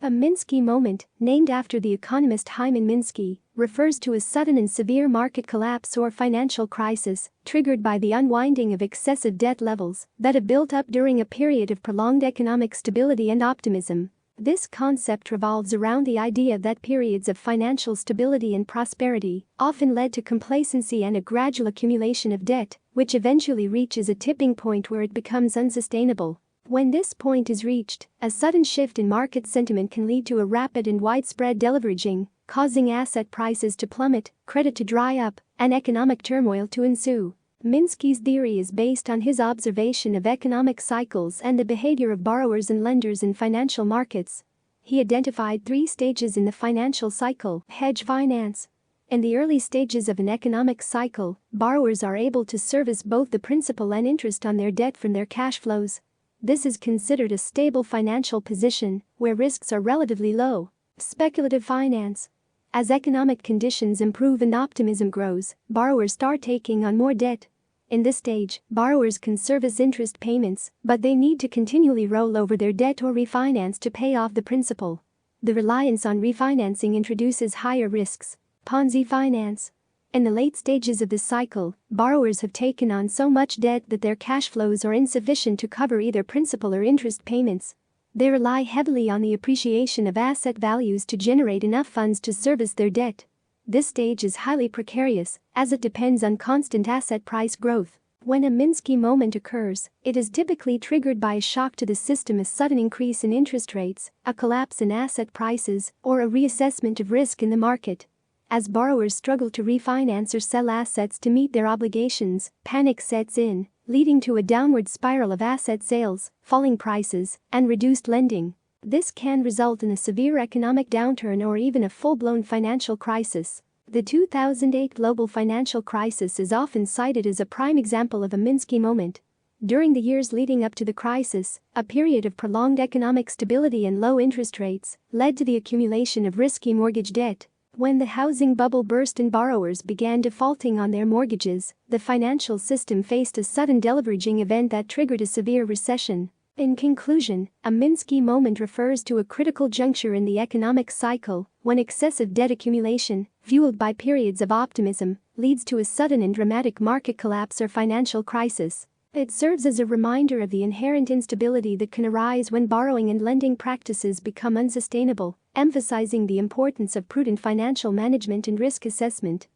A Minsky moment, named after the economist Hyman Minsky, refers to a sudden and severe market collapse or financial crisis triggered by the unwinding of excessive debt levels that have built up during a period of prolonged economic stability and optimism. This concept revolves around the idea that periods of financial stability and prosperity often led to complacency and a gradual accumulation of debt, which eventually reaches a tipping point where it becomes unsustainable. When this point is reached, a sudden shift in market sentiment can lead to a rapid and widespread deleveraging, causing asset prices to plummet, credit to dry up, and economic turmoil to ensue. Minsky's theory is based on his observation of economic cycles and the behavior of borrowers and lenders in financial markets. He identified 3 stages in the financial cycle: hedge finance. In the early stages of an economic cycle, borrowers are able to service both the principal and interest on their debt from their cash flows. This is considered a stable financial position, where risks are relatively low. Speculative finance. As economic conditions improve and optimism grows, borrowers start taking on more debt. In this stage, borrowers can service interest payments, but they need to continually roll over their debt or refinance to pay off the principal. The reliance on refinancing introduces higher risks. Ponzi finance. In the late stages of this cycle, borrowers have taken on so much debt that their cash flows are insufficient to cover either principal or interest payments. They rely heavily on the appreciation of asset values to generate enough funds to service their debt. This stage is highly precarious, as it depends on constant asset price growth. When a Minsky moment occurs, it is typically triggered by a shock to the system, a sudden increase in interest rates, a collapse in asset prices, or a reassessment of risk in the market. As borrowers struggle to refinance or sell assets to meet their obligations, panic sets in, leading to a downward spiral of asset sales, falling prices, and reduced lending. This can result in a severe economic downturn or even a full-blown financial crisis. The 2008 global financial crisis is often cited as a prime example of a Minsky moment. During the years leading up to the crisis, a period of prolonged economic stability and low interest rates led to the accumulation of risky mortgage debt. When the housing bubble burst and borrowers began defaulting on their mortgages, the financial system faced a sudden deleveraging event that triggered a severe recession. In conclusion, a Minsky moment refers to a critical juncture in the economic cycle when excessive debt accumulation, fueled by periods of optimism, leads to a sudden and dramatic market collapse or financial crisis. It serves as a reminder of the inherent instability that can arise when borrowing and lending practices become unsustainable, emphasizing the importance of prudent financial management and risk assessment.